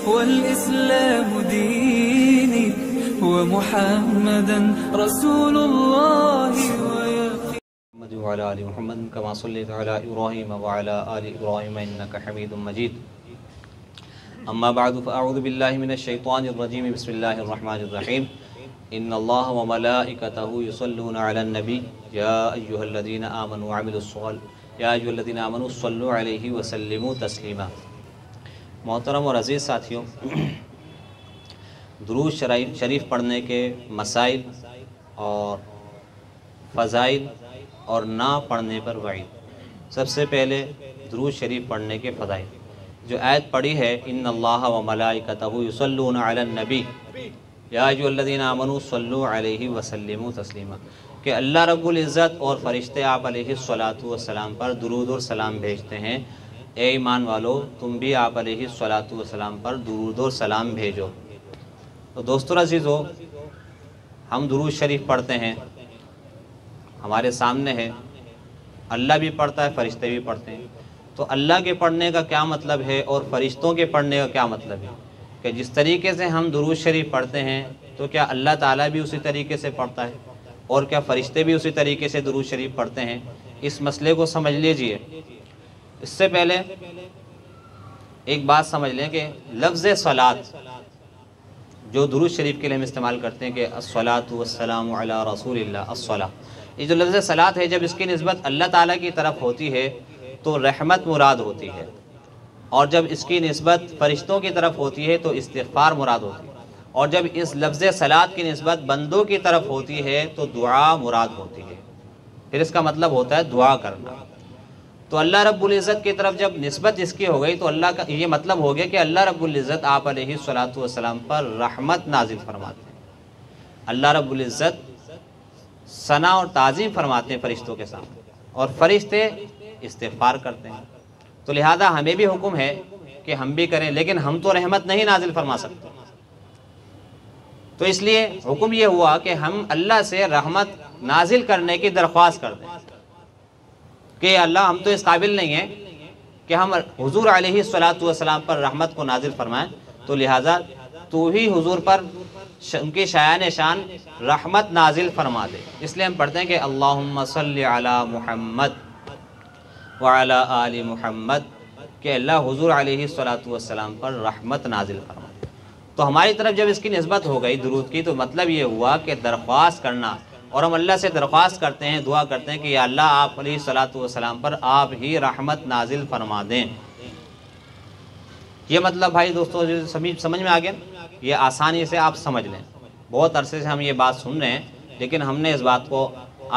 والإسلام ديني ومحمدا رسول الله محمد وعلى آل محمد كما صليت على إبراهيم وعلى آل إبراهيم إنك حميد مجيد. أما بعد فأعوذ بالله من الشيطان الرجيم. بسم الله الرحمن الرحيم. إن الله وملائكته يصلون على النبي يا أيها الذين آمنوا صلوا عليه وسلموا تسلیما. محترم اور عزیز ساتھیوں، درود شریف پڑھنے کے مسائل اور فضائل اور نہ پڑھنے پر وعید. سب سے پہلے درود شریف پڑھنے کے فضائل. جو آیت پڑھی ہے ان اللہ و ملائکتہ یصلون علی النبی یا ایھا الذین آمنوا صلوا علیہ وسلموا تسلیما، کہ اللہ رب العزت اور فرشتے آپ علیہ الصلاۃ والسلام پر درود اور سلام بھیجتے ہیں. اے ایمان والو، تم بھی آپ علیہ الصلاۃ والسلام پر درود اور سلام بھیجو. تو دوستو عزیزو، ہم درود شریف پڑھتے ہیں، ہمارے سامنے ہے، اللہ بھی پڑھتا ہے، فرشتے بھی پڑھتے ہیں. تو اللہ کے پڑھنے کا کیا مطلب ہے اور فرشتوں کے پڑھنے کا کیا مطلب ہے؟ کہ جس طریقے سے ہم درود شریف پڑھتے ہیں تو کیا اللہ تعالیٰ بھی اسی طریقے سے پڑھتا ہے، اور کیا فرشتے بھی اسی طریقے سے درود شریف پڑھتے ہیں؟ اس مسئلے کو سمجھ لیجئے. اس سے پہلے ایک بات سمجھ لیں کہ لفظ صلاۃ جو درود شریف کے لیے ہم استعمال کرتے ہیں کہ الصلاۃ والسلام علی رسول اللہ الصلاۃ، یہ جو لفظ صلاۃ ہے، جب اس کی نسبت اللہ تعالیٰ کی طرف ہوتی ہے تو رحمت مراد ہوتی ہے، اور جب اس کی نسبت فرشتوں کی طرف ہوتی ہے تو استغفار مراد ہوتی ہے، اور جب اس لفظ صلاۃ کی نسبت بندوں کی طرف ہوتی ہے تو دعا مراد ہوتی ہے. پھر اس کا مطلب ہوتا ہے دعا کرنا. تو اللہ رب العزت کی طرف جب نسبت اس کی ہو گئی تو اللہ کا یہ مطلب ہو گیا کہ اللہ رب العزت آپ علیہ الصلاۃ والسلام پر رحمت نازل فرماتے ہیں. اللہ رب العزت ثنا اور تعظیم فرماتے ہیں فرشتوں کے سامنے، اور فرشتے استغفار کرتے ہیں. تو لہذا ہمیں بھی حکم ہے کہ ہم بھی کریں، لیکن ہم تو رحمت نہیں نازل فرما سکتے. تو اس لیے حکم یہ ہوا کہ ہم اللہ سے رحمت نازل کرنے کی درخواست کر دیں کہ اللہ ہم تو اس قابل نہیں ہیں کہ ہم حضور علیہ الصلاۃ والسلام پر رحمت کو نازل فرمائیں، تو لہٰذا تو ہی حضور پر ان کی شایان شان رحمت نازل فرما دے. اس لیے ہم پڑھتے ہیں کہ اللہم صلی علی محمد وعلی آل محمد، کہ اللہ حضور علیہ الصلاۃ والسلام پر رحمت نازل فرما دے. تو ہماری طرف جب اس کی نسبت ہو گئی درود کی، تو مطلب یہ ہوا کہ درخواست کرنا، اور ہم اللہ سے درخواست کرتے ہیں، دعا کرتے ہیں کہ یا اللہ آپ علیہ الصلاۃ والسلام پر آپ ہی رحمت نازل فرما دیں. یہ مطلب بھائی دوستو سمجھ میں آ گیا؟ یہ آسانی سے آپ سمجھ لیں. بہت عرصے سے ہم یہ بات سن رہے ہیں، لیکن ہم نے اس بات کو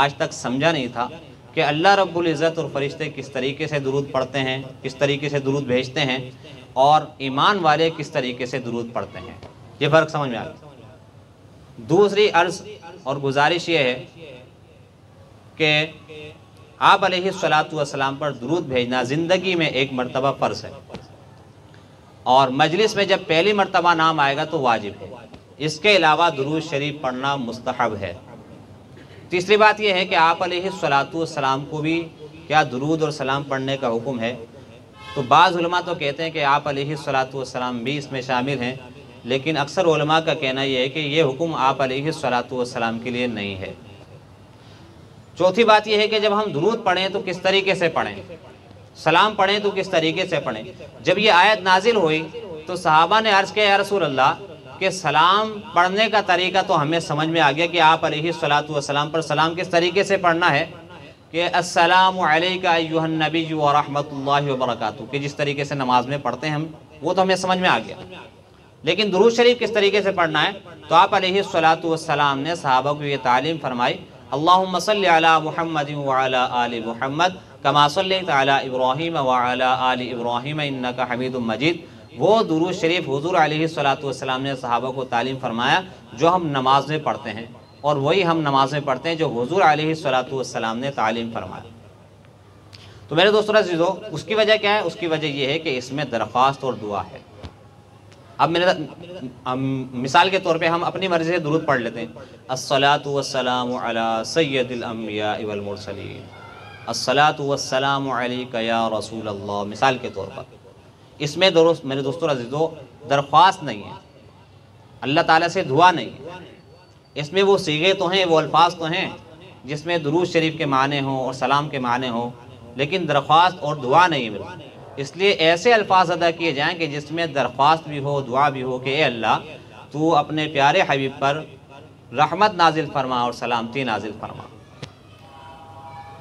آج تک سمجھا نہیں تھا کہ اللہ رب العزت اور فرشتے کس طریقے سے درود پڑھتے ہیں، کس طریقے سے درود بھیجتے ہیں، اور ایمان والے کس طریقے سے درود پڑھتے ہیں. یہ فرق سمجھ میں آ گیا. دوسری عرض اور گزارش یہ ہے کہ آپ علیہ الصلاۃ والسلام پر درود بھیجنا زندگی میں ایک مرتبہ فرض ہے، اور مجلس میں جب پہلی مرتبہ نام آئے گا تو واجب ہے. اس کے علاوہ درود شریف پڑھنا مستحب ہے. تیسری بات یہ ہے کہ آپ علیہ الصلاۃ والسلام کو بھی کیا درود اور سلام پڑھنے کا حکم ہے؟ تو بعض علماء تو کہتے ہیں کہ آپ علیہ الصلاۃ والسلام بھی اس میں شامل ہیں، لیکن اکثر علماء کا کہنا یہ ہے کہ یہ حکم آپ علیہ الصلاۃ والسلام کے لیے نہیں ہے. چوتھی بات یہ ہے کہ جب ہم درود پڑھیں تو کس طریقے سے پڑھیں، سلام پڑھیں تو کس طریقے سے پڑھیں. جب یہ آیت نازل ہوئی تو صحابہ نے عرض کیا یا رسول اللہ کہ سلام پڑھنے کا طریقہ تو ہمیں سمجھ میں آ گیا کہ آپ علیہ الصلاۃ والسلام پر سلام کس طریقے سے پڑھنا ہے، کہ السلام علیکہ ایھا النبی ورحمۃ اللہ وبرکاتہ، کہ جس طریقے سے نماز میں پڑھتے ہیں ہم، وہ تو ہمیں سمجھ میں آ گیا. لیکن درود شریف کس طریقے سے پڑھنا ہے؟ تو آپ علیہ الصلاۃ والسلام نے صحابہ کو یہ تعلیم فرمائی اللہم صلی علی محمد وعلی آل محمد کما صلیت علی ابراہیم وعلی آل ابراہیم انک حمید مجید. وہ درود شریف حضور علیہ الصلاۃ والسلام نے صحابہ کو تعلیم فرمایا جو ہم نماز میں پڑھتے ہیں، اور وہی ہم نماز میں پڑھتے ہیں جو حضور علیہ الصلاۃ والسلام نے تعلیم فرمایا. تو میرے دوستو عزیزو، اس کی وجہ کیا ہے؟ اس کی وجہ یہ ہے کہ اس میں درخواست اور دعا ہے. اب مثال کے طور پہ ہم اپنی مرضی سے درود پڑھ لیتے ہیں، الصلاۃ والسلام علی سید الانبیاء والمرسلین، الصلاۃ والسلام علیک یا رسول اللہ، مثال کے طور پر. اس میں میرے دوستوں عزیزو درخواست نہیں ہے، اللہ تعالیٰ سے دعا نہیں ہے، اس میں وہ صیغے تو ہیں، وہ الفاظ تو ہیں جس میں درود شریف کے معنی ہوں اور سلام کے معنی ہوں، لیکن درخواست اور دعا نہیں ہے۔ اس لیے ایسے الفاظ ادا کیے جائیں کہ جس میں درخواست بھی ہو، دعا بھی ہو، کہ اے اللہ تو اپنے پیارے حبیب پر رحمت نازل فرما اور سلامتی نازل فرما۔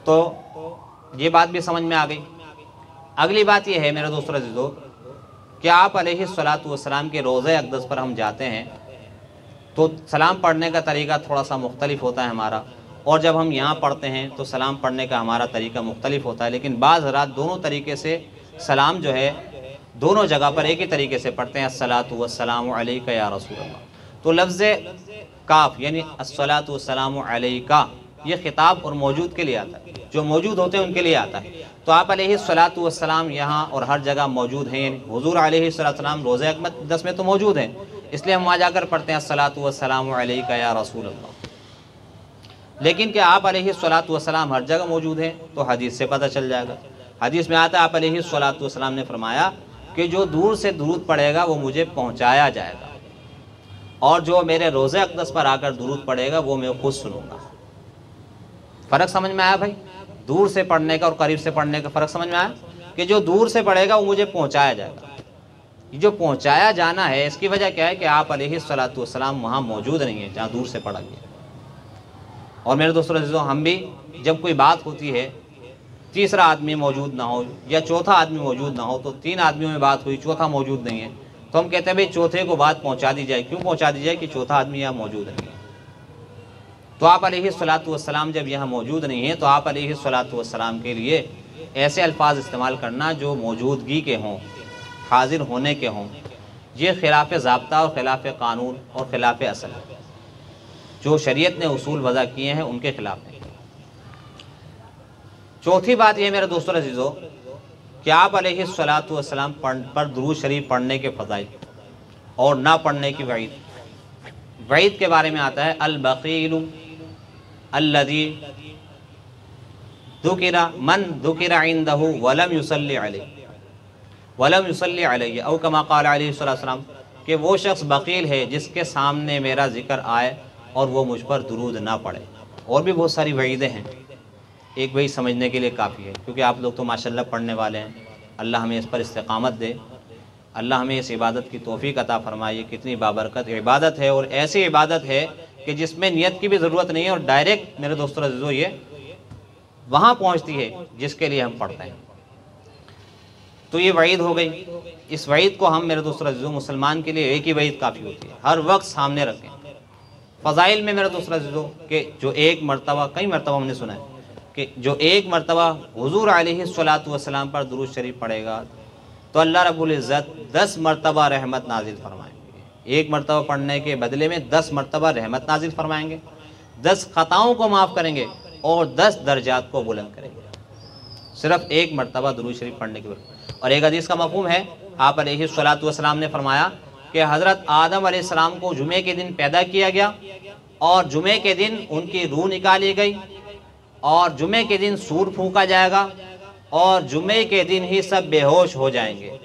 تو یہ بات بھی سمجھ میں آ گئی۔ اگلی بات یہ ہے میرے دوستو عزیزو کہ آپ علیہ الصلوۃ والسلام کے روضہ اقدس پر ہم جاتے ہیں تو سلام پڑھنے کا طریقہ تھوڑا سا مختلف ہوتا ہے ہمارا، اور جب ہم یہاں پڑھتے ہیں تو سلام پڑھنے کا ہمارا طریقہ مختلف ہوتا ہے، لیکن بعض حضرات دونوں طریقے سے سلام جو ہے دونوں جگہ پر ایک ہی طریقے سے پڑھتے ہیں، الصلاۃ والسلام علیک یا رسول اللہ۔ تو لفظ کاف یعنی الصلاۃ والسلام علیک یہ خطاب اور موجود کے لیے آتا ہے، جو موجود ہوتے ہیں ان کے لیے آتا ہے۔ تو آپ علیہ الصلوۃ والسلام یہاں اور ہر جگہ موجود ہیں، یعنی حضور علیہ الصلوۃ والسلام روضہ اقدس میں تو موجود ہیں، اس لیے ہم وہاں جا کر پڑھتے ہیں الصلاۃ والسلام علیک یا رسول اللہ۔ لیکن کہ آپ علیہ الصلوۃ والسلام ہر جگہ موجود ہیں تو حدیث سے پتہ چل جائے گا۔ حدیث میں آتا ہے آپ علیہ الصلوۃ والسلام نے فرمایا کہ جو دور سے درود پڑھے گا وہ مجھے پہنچایا جائے گا، اور جو میرے روضہ اقدس پر آ کر درود پڑھے گا وہ میں خود سنوں گا۔ فرق سمجھ میں آیا بھائی؟ دور سے پڑھنے کا اور قریب سے پڑھنے کا فرق سمجھ میں آیا کہ جو دور سے پڑھے گا وہ مجھے پہنچایا جائے گا۔ یہ جو پہنچایا جانا ہے اس کی وجہ کیا ہے کہ آپ علیہ الصلوۃ والسلام وہاں موجود نہیں ہیں جہاں دور سے پڑھا گیا۔ اور میرے دوستوں عزیزوں، ہم بھی جب کوئی بات ہوتی ہے تیسرا آدمی موجود نہ ہو یا چوتھا آدمی موجود نہ ہو، تو 3 آدمیوں میں بات ہوئی، چوتھا موجود نہیں ہے، تو ہم کہتے ہیں بھئی چوتھے کو بات پہنچا دی جائے۔ کیوں پہنچا دی جائے؟ کہ چوتھا آدمی یہاں موجود نہیں ہے۔ تو آپ علیہ الصلوۃ والسلام جب یہاں موجود نہیں ہیں تو آپ علیہ الصلوۃ والسلام کے لیے ایسے الفاظ استعمال کرنا جو موجودگی کے ہوں، حاضر ہونے کے ہوں، یہ خلاف ضابطہ اور خلاف قانون اور خلاف اصل ہے۔ جو شریعت نے اصول وضع کیے ہیں ان کے خلاف نہیں۔ چوتھی بات یہ میرے دوستو عزیزو کہ آپ علیہ الصلوۃ والسلام پر درود شریف پڑھنے کے فضائل اور نہ پڑھنے کی وعید۔ وعید کے بارے میں آتا ہے البخیل الذی من ذکر عندہ ولم یصلی علیہ او کما قال علیہ السلام، کہ وہ شخص بخیل ہے جس کے سامنے میرا ذکر آئے اور وہ مجھ پر درود نہ پڑھے۔ اور بھی بہت ساری وعیدیں ہیں، ایک وہی سمجھنے کے لیے کافی ہے، کیونکہ آپ لوگ تو ماشاءاللہ پڑھنے والے ہیں۔ اللہ ہمیں اس پر استقامت دے، اللہ ہمیں اس عبادت کی توفیق عطا فرمائے۔ کتنی بابرکت عبادت ہے، اور ایسی عبادت ہے کہ جس میں نیت کی بھی ضرورت نہیں ہے، اور ڈائریکٹ میرے دوستو عزیزو یہ وہاں پہنچتی ہے جس کے لیے ہم پڑھتے ہیں۔ تو یہ وعید ہو گئی۔ اس وعید کو ہم میرے دوستو عزیزو مسلمان کے لیے ایک ہی وعید کافی ہوتی ہے، ہر وقت سامنے رکھیں۔ فضائل میں میرے دوستو عزیزو کہ جو ایک مرتبہ، کئی مرتبہ ہم نے سنا ہے کہ جو ایک مرتبہ حضور علیہ الصلوۃ والسلام پر درود شریف پڑھے گا تو اللہ رب العزت 10 مرتبہ رحمت نازل فرمائیں گے۔ ایک مرتبہ پڑھنے کے بدلے میں 10 مرتبہ رحمت نازل فرمائیں گے، 10 خطاؤں کو معاف کریں گے اور 10 درجات کو بلند کریں گے، صرف ایک مرتبہ درود شریف پڑھنے کے بعد۔ اور ایک حدیث کا مفہوم ہے، آپ علیہ الصلوۃ والسلام نے فرمایا کہ حضرت آدم علیہ السلام کو جمعے کے دن پیدا کیا گیا، اور جمعے کے دن ان کی روح نکالی گئی، اور جمعے کے دن سور پھونکا جائے گا، اور جمعے کے دن ہی سب بے ہوش ہو جائیں گے۔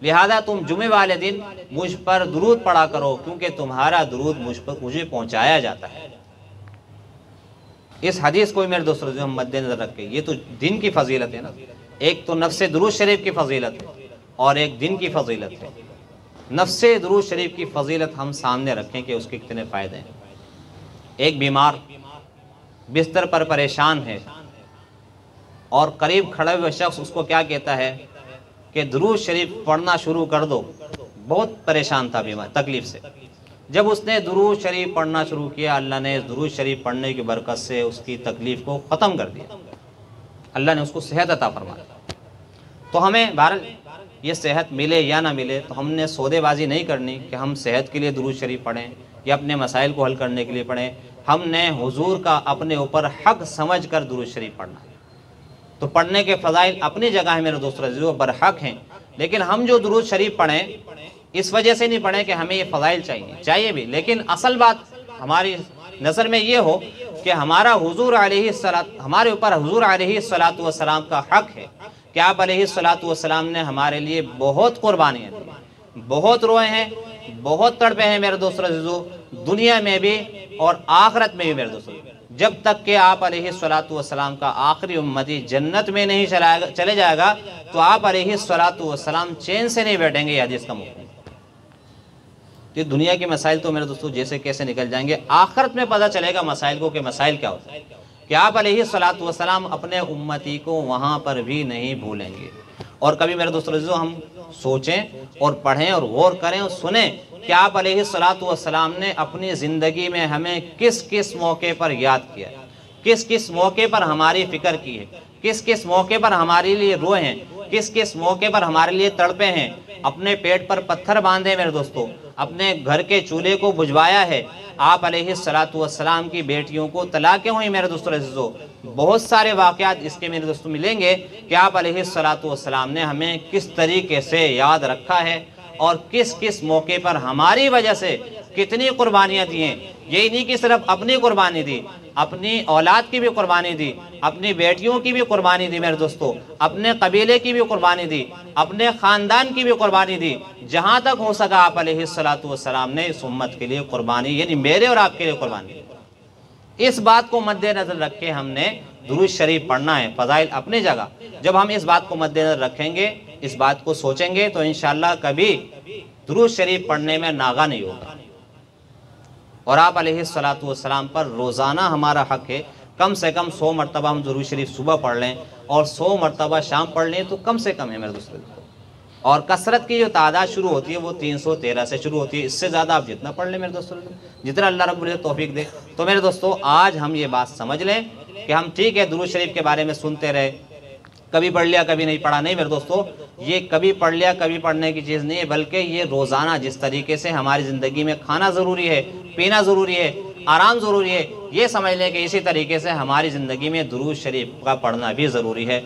لہذا تم جمعے والے دن مجھ پر درود پڑھا کرو، کیونکہ تمہارا درود مجھے پہنچایا جاتا ہے۔ اس حدیث کو میرے دوستوں ہم مد نظر رکھیں، یہ تو دن کی فضیلت ہے نا، ایک تو نفس درود شریف کی فضیلت ہے اور ایک دن کی فضیلت ہے۔ نفس درود شریف کی فضیلت ہم سامنے رکھیں کہ اس کے کتنے فائدے ہیں۔ ایک بیمار بستر پر پریشان ہے اور قریب کھڑے ہوئے شخص اس کو کیا کہتا ہے کہ درود شریف پڑھنا شروع کر دو۔ بہت پریشان تھا بیمار، تکلیف سے۔ جب اس نے درود شریف پڑھنا شروع کیا، اللہ نے درود شریف پڑھنے کی برکت سے اس کی تکلیف کو ختم کر دیا، اللہ نے اس کو صحت عطا فرمایا۔ تو ہمیں بہرحال یہ صحت ملے یا نہ ملے تو ہم نے سودے بازی نہیں کرنی کہ ہم صحت کے لیے درود شریف پڑھیں یا اپنے مسائل کو حل کرنے کے لیے پڑھیں۔ ہم نے حضور کا اپنے اوپر حق سمجھ کر درود شریف پڑھنا ہے۔ تو پڑھنے کے فضائل اپنی جگہ ہے میرے دوستو عزیزو، برحق ہیں، لیکن ہم جو درود شریف پڑھیں اس وجہ سے نہیں پڑھیں کہ ہمیں یہ فضائل چاہیے بھی، لیکن اصل بات ہماری نظر میں یہ ہو کہ ہمارے اوپر حضور علیہ الصلوۃ والسلام کا حق ہے کہ آپ علیہ السلام نے ہمارے لیے بہت قربانیاں دی، بہت روئے ہیں، بہت تڑپے ہیں میرے دوستو عزیزو، دنیا میں بھی اور آخرت میں بھی میرے دوستو۔ جب تک کہ آپ علیہ السلام کا آخری امتی جنت میں نہیں چلے جائے گا تو آپ علیہ السلام چین سے نہیں بیٹھیں گے، یہ حدیث کا مفہوم۔ یہ دنیا کے مسائل تو میرے دوستو جیسے کیسے نکل جائیں گے، آخرت میں پتہ چلے گا مسائل کو کہ مسائل کیا ہوتا ہے، کہ آپ علیہ السلام اپنے امتی کو وہاں پر بھی نہیں بھولیں گے۔ اور کبھی میرے دوستو عزیزو ہم سوچیں اور پڑھیں اور غور کریں اور سنیں کہ آپ علیہ السلام نے اپنی زندگی میں ہمیں کس کس موقع پر یاد کیا، کس کس موقع پر ہماری فکر کی ہے، کس کس موقع پر ہمارے لیے روئے ہیں، کس کس موقع پر ہمارے لیے تڑپے ہیں، اپنے پیٹ پر پتھر باندھے میرے دوستو، اپنے گھر کے چولہے کو بجھوایا ہے۔ آپ علیہ السلام کی بیٹیوں کو طلاقیں ہوئی میرے دوستو عزیزو، بہت سارے واقعات اس کے میرے دوستو ملیں گے کہ آپ علیہ السلام نے ہمیں کس طریقے سے یاد رکھا ہے اور کس کس موقع پر ہماری وجہ سے کتنی قربانیاں دی ہیں۔ یہی نہیں کہ صرف اپنی قربانی دی، اپنی اولاد کی بھی قربانی دی، اپنی بیٹیوں کی بھی قربانی دی میرے دوستو، اپنے قبیلے کی بھی قربانی دی، اپنے خاندان کی بھی قربانی دی، جہاں تک ہو سکا آپ علیہ السلام نے اس امت کے لیے قربانی، یعنی میرے اور آپ کے لیے قربانی دی۔ اس بات کو مد نظر رکھ کے ہم نے درود شریف پڑھنا ہے، فضائل اپنی جگہ۔ جب ہم اس بات کو مد نظر رکھیں گے، اس بات کو سوچیں گے تو انشاءاللہ کبھی درود شریف پڑھنے میں ناغہ نہیں ہوگا۔ اور آپ علیہ السلام پر روزانہ ہمارا حق ہے، کم سے کم 100 مرتبہ ہم درود شریف صبح پڑھ لیں اور 100 مرتبہ شام پڑھ لیں تو کم سے کم ہے میرے دوستو۔ اور کثرت کی جو تعداد شروع ہوتی ہے وہ 313 سے شروع ہوتی ہے، اس سے زیادہ آپ جتنا پڑھ لیں میرے دوستو، جتنا اللہ رب العزت توفیق دے۔ تو میرے دوستو آج ہم یہ بات سمجھ لیں کہ ہم ٹھیک ہے درود شریف کے بارے میں سنتے رہے، کبھی پڑھ لیا کبھی نہیں پڑھا، نہیں میرے دوستو، یہ کبھی پڑھ لیا کبھی پڑھنے کی چیز نہیں ہے، بلکہ یہ روزانہ جس طریقے سے ہماری زندگی میں کھانا ضروری ہے، پینا ضروری ہے، آرام ضروری ہے، یہ سمجھ لیں کہ اسی طریقے سے ہماری زندگی میں درود شریف کا پڑھنا بھی ضروری ہے۔